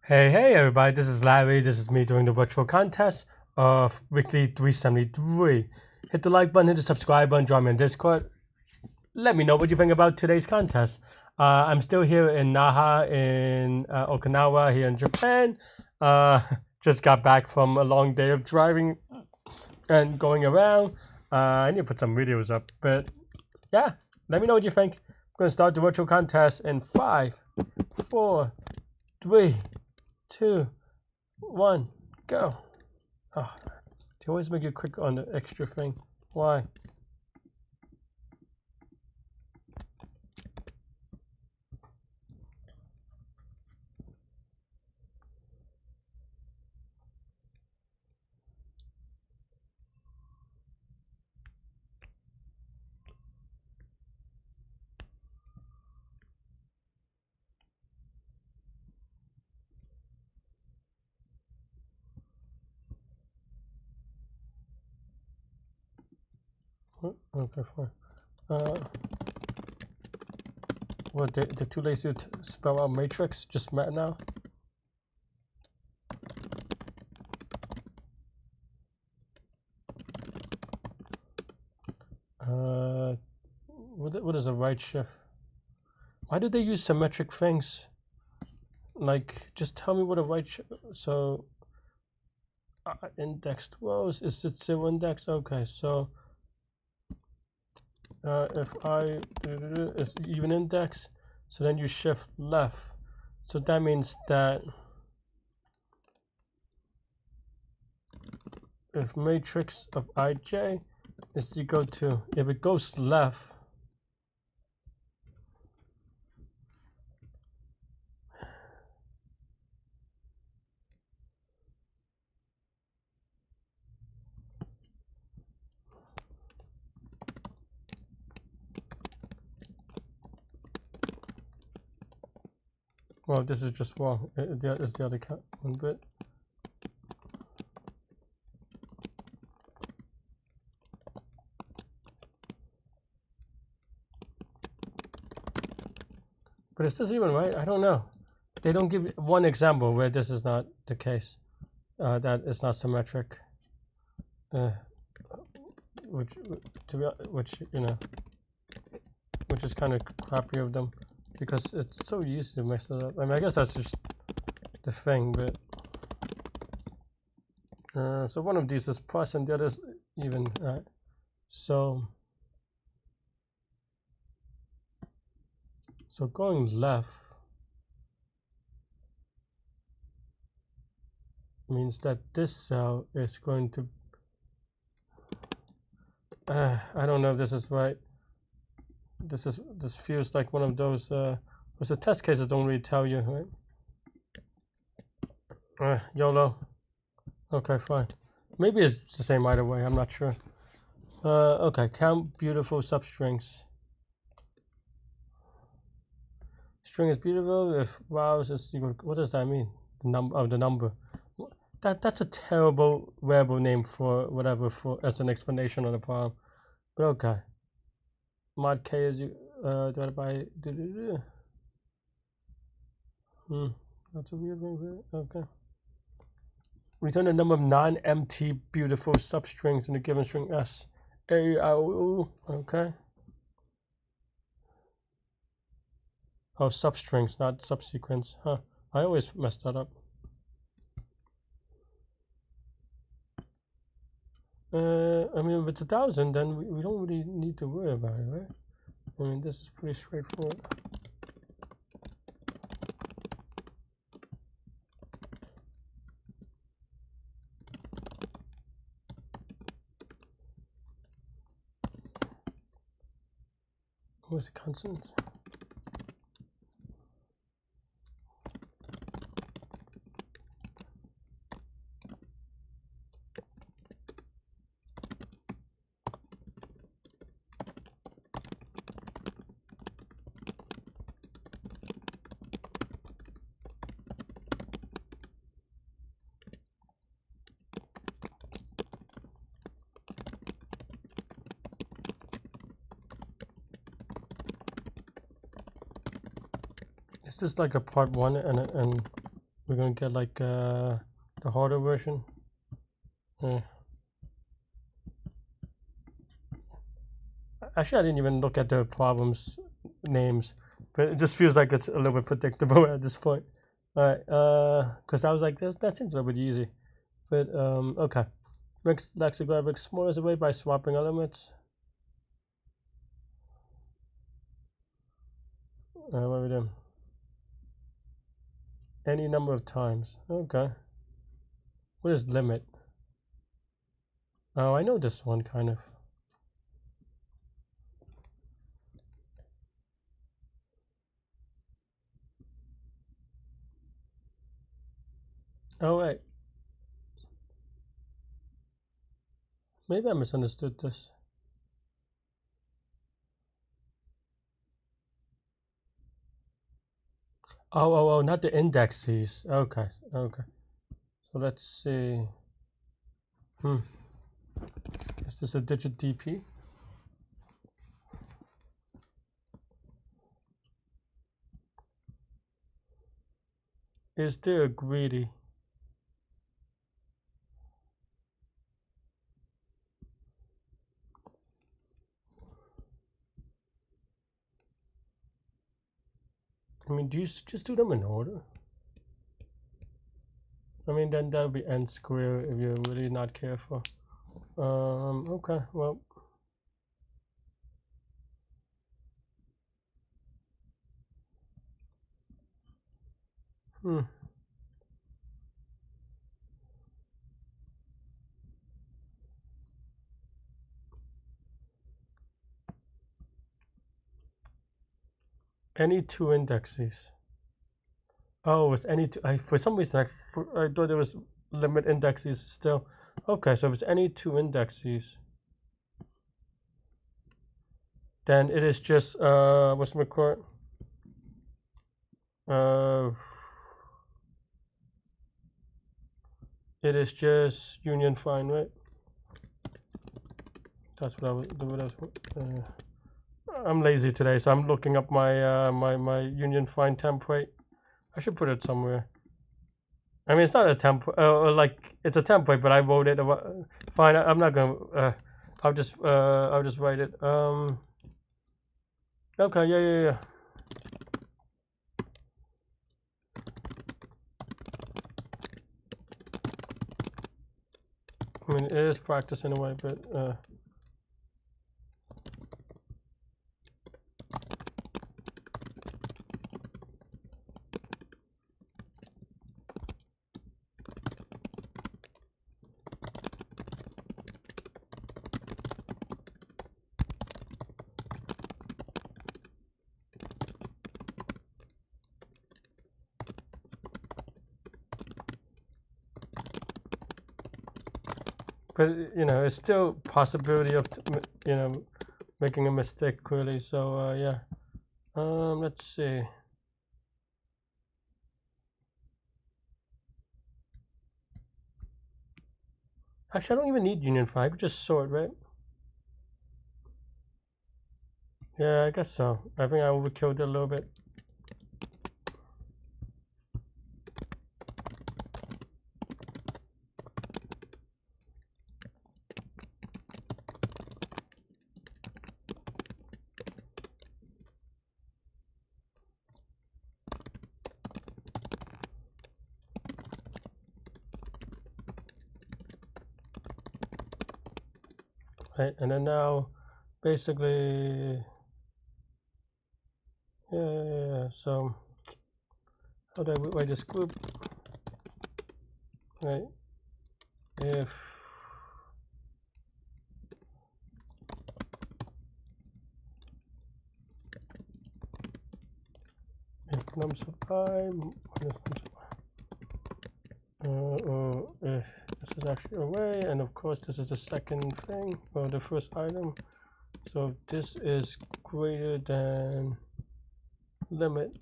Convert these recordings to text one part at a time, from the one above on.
Hey everybody, this is Larry. This is me doing the virtual contest of Weekly 373. Hit the like button, hit the subscribe button, join me in Discord. Let me know what you think about today's contest. I'm still here in Naha in Okinawa here in Japan. Just got back from a long day of driving and going around. I need to put some videos up, but yeah, let me know what you think. I'm going to start the virtual contest in 5, 4, 3, 2, 1, go. Oh, they always make you click on the extra thing. Why? Okay, fine. What, they're too lazy to spell out matrix? Just met now? What is a right shift? Why do they use symmetric things? Like, just tell me what a right shift. So, indexed rows, is it 0 index? Okay, so if I is even index, so then you shift left. So that means that if matrix of ij is equal to, if it goes left, well, this is just wrong. It's the other one bit. But is this even right? I don't know. They don't give one example where this is not the case. That is not symmetric. Which is kind of crappy of them, because it's so easy to mess it up. I mean, I guess that's just the thing, but so one of these is plus and the other is even. So going left means that this cell is going to. I don't know if this is right. This feels like one of those. Because the test cases don't really tell you, right? YOLO. Okay, fine. Maybe it's the same either way. I'm not sure. Okay, count beautiful substrings. String is beautiful if rows is equal. What does that mean? The number. Oh, the number. That's a terrible variable name for whatever, for as an explanation of the problem. But okay. Mod k is divided by. That's a weird thing. Okay. Return the number of non-empty beautiful substrings in a given string S. A, I, O, okay. Oh, substrings, not subsequence. Huh. I always mess that up. I mean, if it's 1,000, then we don't really need to worry about it, right? I mean, this is pretty straightforward. Where's the consonants? Is this like a part 1 and we're gonna get like the harder version. Actually, I didn't even look at the problems names, but it just feels like it's a little bit predictable at this point. All right, because I was like, that seems a little bit easy, but okay. Makes lexicographic smaller away by swapping elements. What are we doing? Any number of times. Okay. What is limit? Oh, I know this one kind of. Oh wait. Maybe I misunderstood this. Oh, not the indexes. Okay. So let's see. Is this a digit DP? Is there a greedy? I mean, do you just do them in order? I mean, then that would be n squared if you're really not careful. Okay, well. Any two indexes. Oh, it's any two. For some reason, I thought there was limit indexes still. Okay, so if it's any two indexes, then it is just what's the record? It is just union fine, right? That's what I was. I'm lazy today, so I'm looking up my my union fine template. I should put it somewhere. I mean, it's not a template. Like it's a template, but I wrote it. Fine. I'm not gonna. I'll just write it. Okay. Yeah. I mean, it is practice anyway, but you know, it's still possibility of you know making a mistake clearly. So yeah. Let's see. Actually, I don't even need union fine. I could just sort, right? Yeah, I guess so. I think I overkilled it a little bit. Right, and then now, basically, yeah. So, how do I write this group? Right, if nums of I minus nums of if this is actually array, and of course this is the second thing or the first item. So this is greater than limit.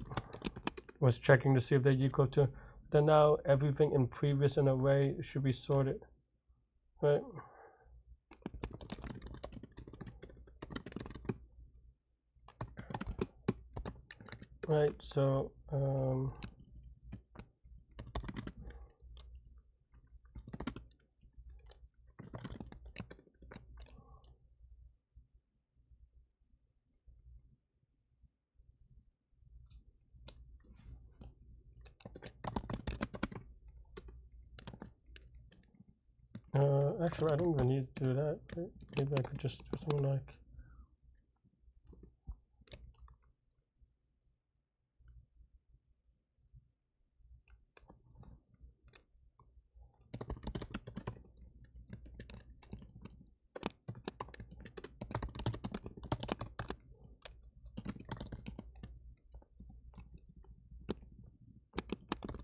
Was checking to see if they're equal to. Then now everything in previous an array should be sorted, right? Right. So Actually, I don't even need to do that. Maybe I could just do something like.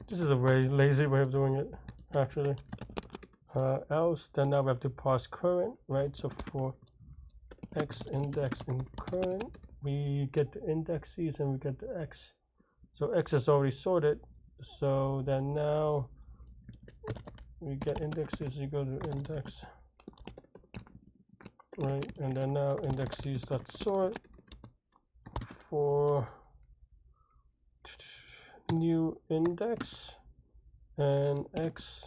This is a very lazy way of doing it, actually. Else, then now we have to parse current, right? So for x index in current, we get the indexes and we get the x. So x is already sorted. So then now we get indexes, you go to index, right? And then now indexes dot sort for new index and x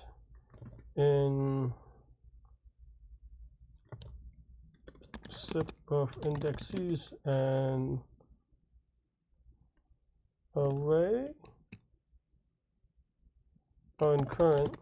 in sub of indexes and array or in current.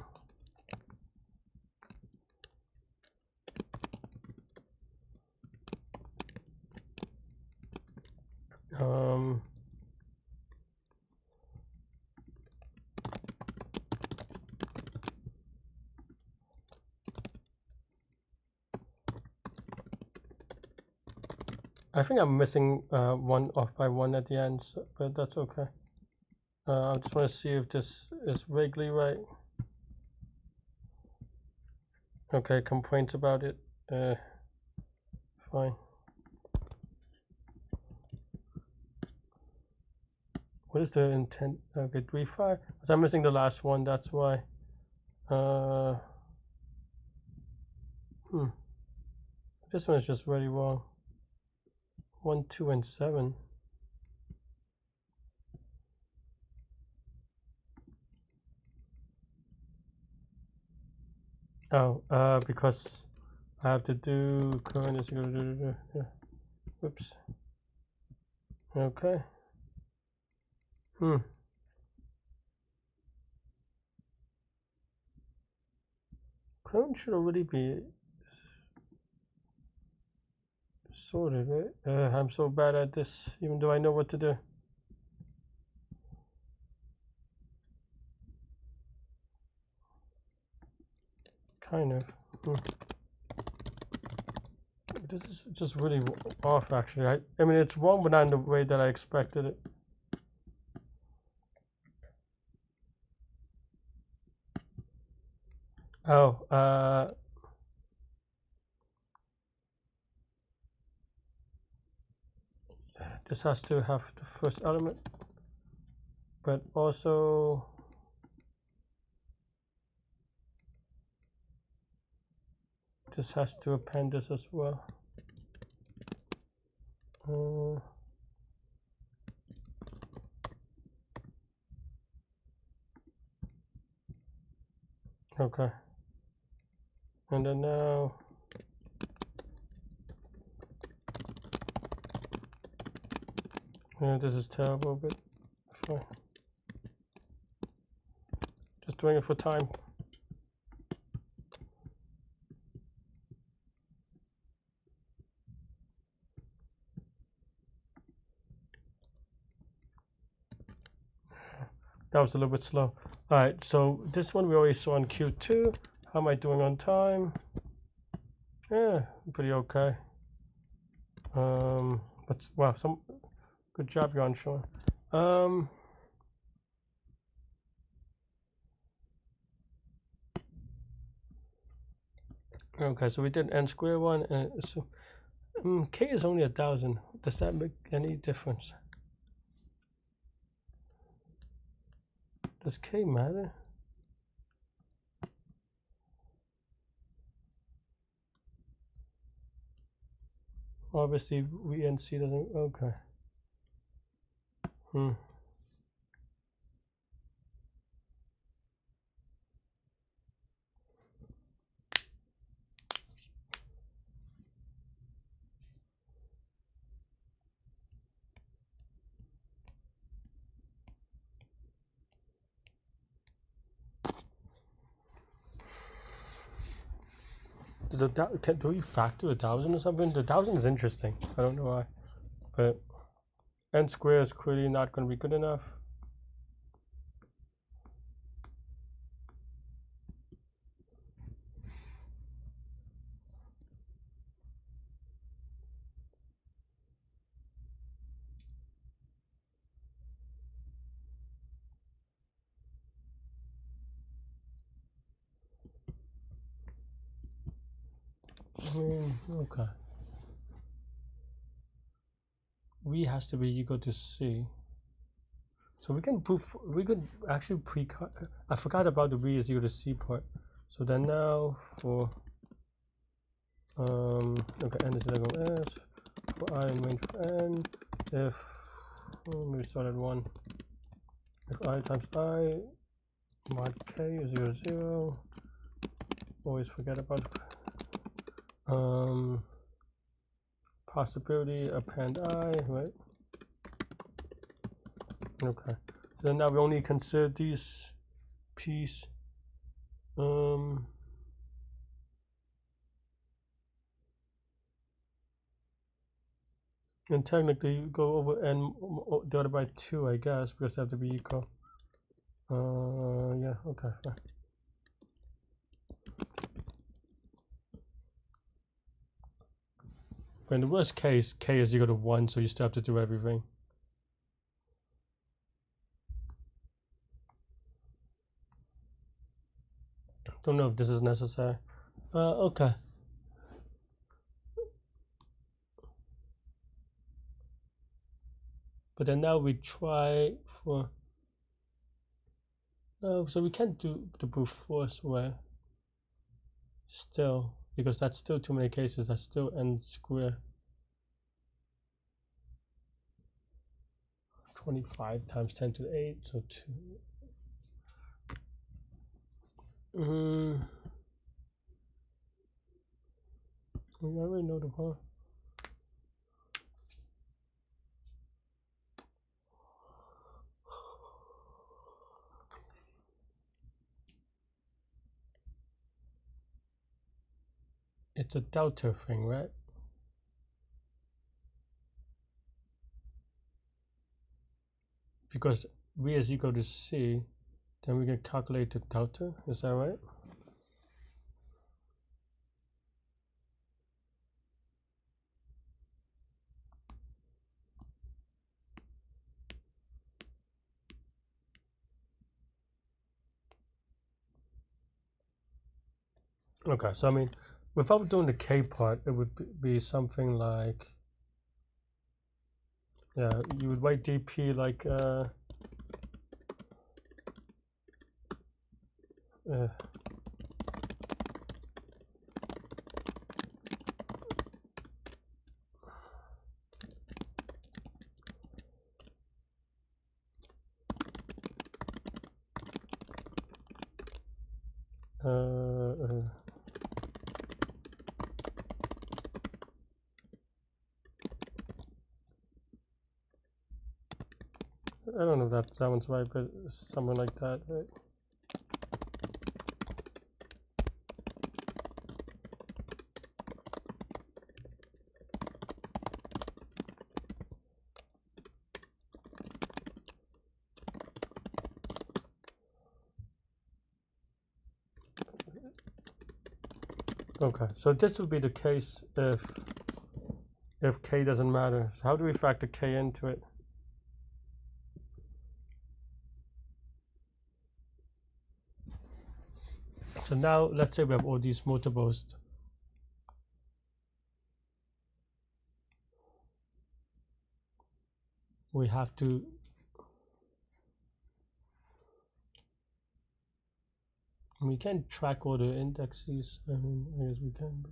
I think I'm missing one off by one at the end, so, but that's okay. I just want to see if this is vaguely right. Okay, complaints about it. Fine. What is the intent? Okay, 3.5. I'm missing the last one. That's why. This one is just very wrong. 1, 2, and 7. Oh, because I have to do current is equal to yeah. Whoops. Okay. Current should already be sorted, right? I'm so bad at this, even though I know what to do. Kind of. This is just really off, actually. I mean, it's wrong, but not in the way that I expected it. Oh, this has to have the first element, but also this has to append this as well. Okay. And then now this is terrible, but fine. Just doing it for time. That was a little bit slow. All right, so this one we already saw in Q2. How am I doing on time? Yeah, pretty okay. But wow, some good job, Jan Sean. Okay, so we did n square one, and so k is only 1,000. Does that make any difference? Does k matter? Obviously, we and c doesn't. Okay. Do we factor 1,000 or something? The 1,000 is interesting. I don't know why, but n squared is clearly not going to be good enough. Okay. V has to be equal to C. So we could actually I forgot about the V is equal to C part. So then now for okay, n is equal to S for I in range of n, if maybe start at 1, if I times I mod k is 0 0, always forget about possibility append I, right? Okay, so then now we only consider these p's and technically you go over n divided by 2, I guess, because they have to be equal. Yeah, okay, fine. But in the worst case, k is equal to 1, so you still have to do everything. Don't know if this is necessary. Okay. But then now we try for... No, so we can't do the brute force way. Still, because that's still too many cases. That's still n squared. 25 times 10 to the 8, so 2. I already know the part. It's a delta thing, right? Because V is equal to C, then we can calculate the delta. Is that right? Okay, so I mean, without doing the K part, it would be something like, yeah, you would write dp like I don't know if that one's right, but something like that, right? Okay, so this would be the case if k doesn't matter. So how do we factor k into it? So now let's say we have all these multiples. We have to we can't track all the indexes. I mean, I guess we can. But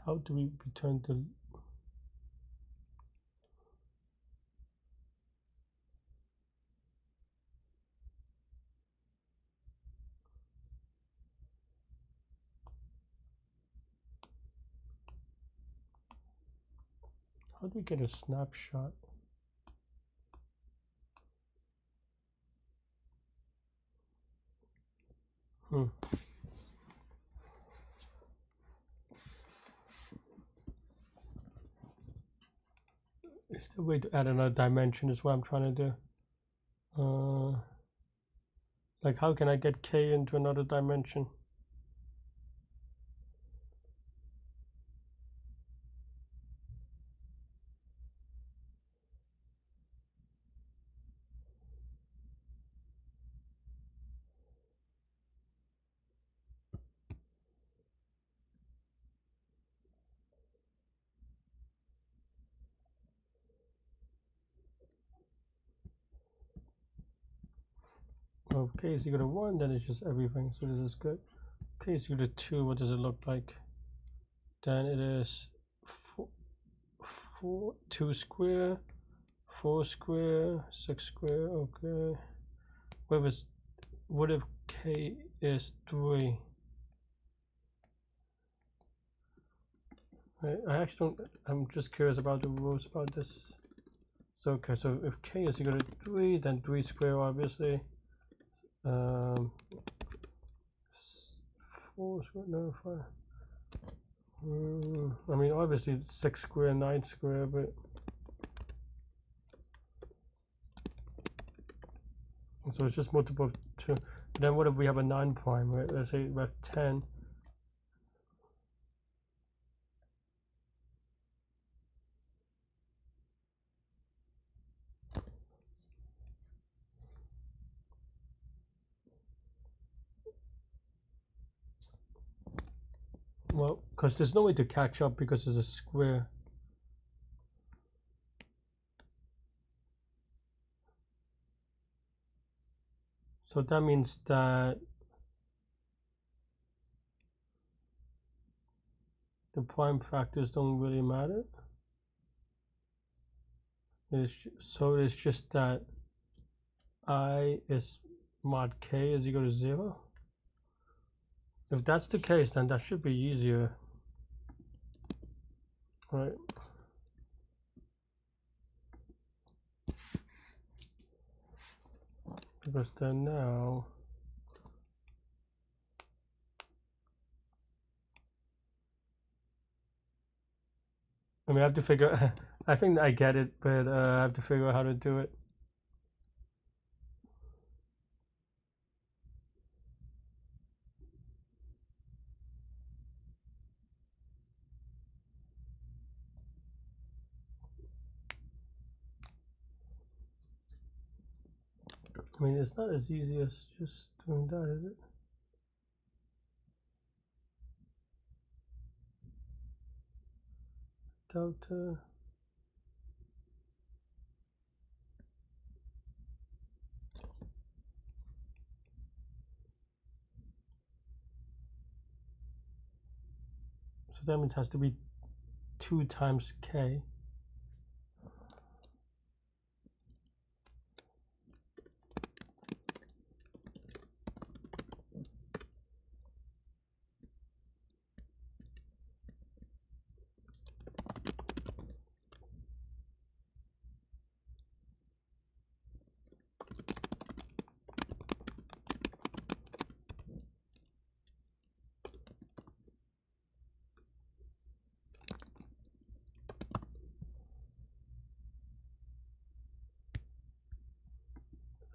how do we return the... How do we get a snapshot? Is the way to add another dimension is what I'm trying to do. Like how can I get k into another dimension? Well, k is equal to 1, then it's just everything, so this is good. K is equal to 2, what does it look like? Then it is 2 square, 4 square, 6 square, okay. What if k is 3? I actually don't, I'm just curious about the rules about this. So, okay, so if k is equal to 3, then 3 square obviously. 4 square, no, 5. I mean, obviously it's 6 square, 9 square, but so it's just multiple of 2. Then what if we have a 9 prime, right? Let's say we have 10. Well, because there's no way to catch up because it's a square. So that means that the prime factors don't really matter. So it's just that I is mod k is equal to 0. If that's the case, then that should be easier, right? Because then now I mean I have to figure I think I get it, but I have to figure out how to do it. I mean, it's not as easy as just doing that, is it? Delta. So that means it has to be 2 times k.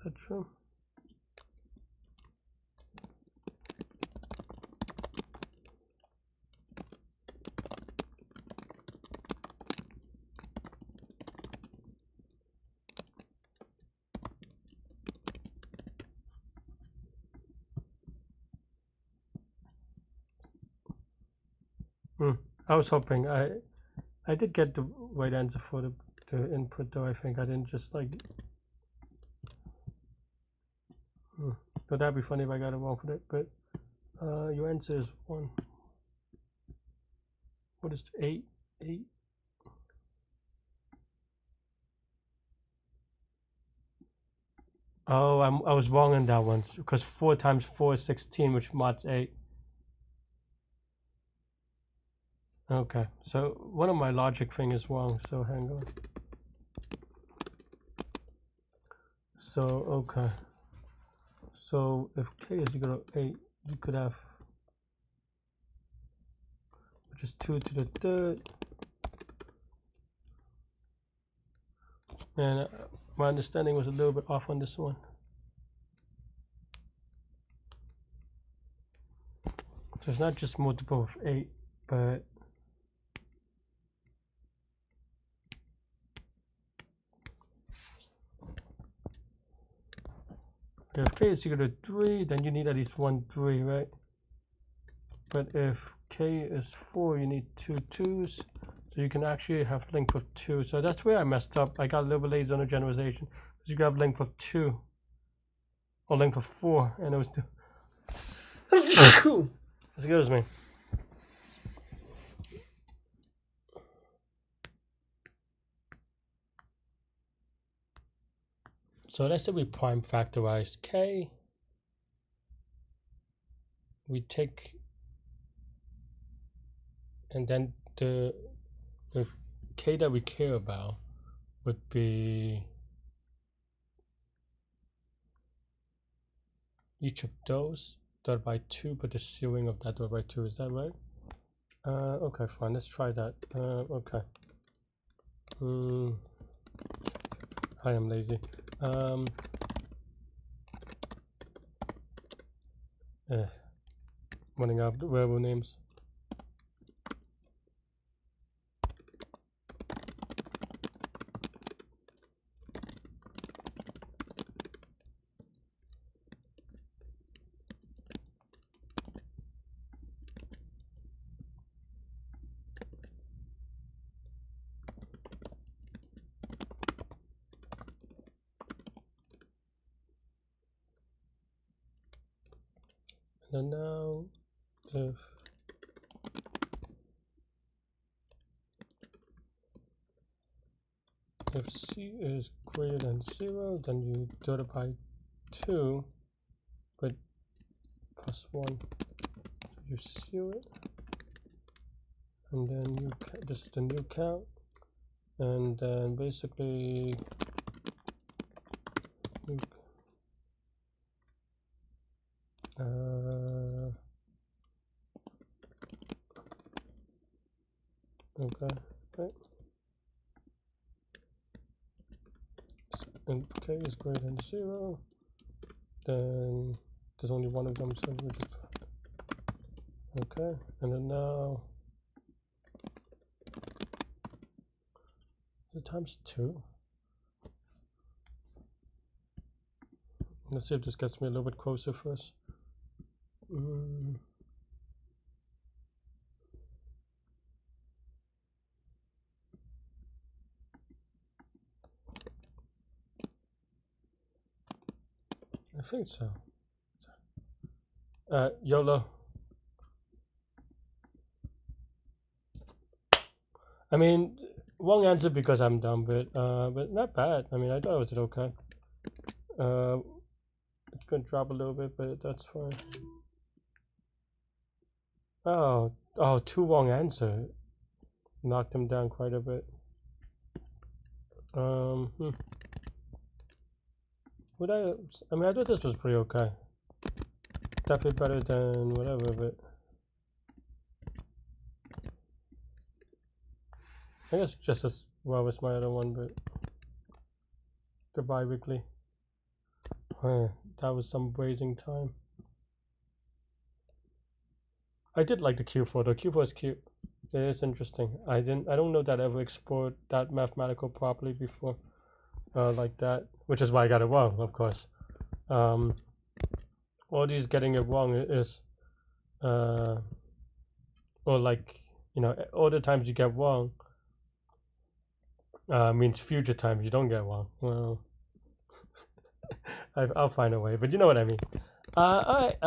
Is that true? I was hoping I did get the right answer for the input though. I think I didn't just like. But that'd be funny if I got it wrong for that. But your answer is 1. What is 8? 8. Oh, I was wrong on that one because 4 times 4 is 16, which mods 8. Okay, so one of my logic thing is wrong, so hang on. So, okay. So if k is equal to 8, you could have, which is 2 to the third. And my understanding was a little bit off on this one. So it's not just multiple of 8, but if k is equal to 3, then you need at least 1 3, right? But if k is 4, you need 2 2s. So you can actually have length of 2. So that's where I messed up. I got a little bit lazy on the generalization. Because you grab length of 2. Or length of 4. And it was 2. Excuse me. So let's say we prime factorized k. We take, and then the k that we care about would be each of those divided by 2, but the ceiling of that divided by 2, is that right? Okay, fine, let's try that. Okay. I am lazy. Running out of the variable names. And now, if c is greater than 0, then you divide it by 2, but plus 1. You seal it, and then this is the new count, and then basically okay, right. And k is greater than 0, then there's only one of them, so we just, okay, and then now the times 2. Let's see if this gets me a little bit closer first. I think so. YOLO. I mean, wrong answer because I'm dumb, but not bad. I mean, I thought it was okay. It's gonna drop a little bit, but that's fine. Oh, 2 wrong answer. Knocked him down quite a bit. I mean, I thought this was pretty okay. Definitely better than whatever, but I guess just as well as my other one, but the bi-weekly. That was some blazing time. I did like the Q4 though. Q4 is cute. It is interesting. I don't know that I ever explored that mathematical properly before, like that, which is why I got it wrong, of course. All these getting it wrong is, or like, you know, all the times you get wrong means future times you don't get wrong. Well, I'll find a way, but you know what I mean. Alright,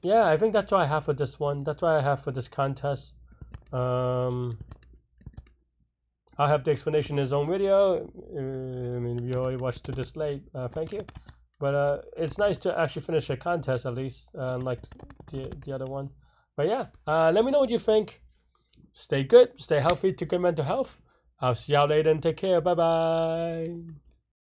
yeah, I think that's what I have for this one. That's what I have for this contest. I'll have the explanation in his own video. I mean, if you already watched to this late, thank you. But it's nice to actually finish a contest at least, like the other one. But yeah, let me know what you think. Stay good, stay healthy, to good mental health. I'll see y'all later and take care. Bye bye.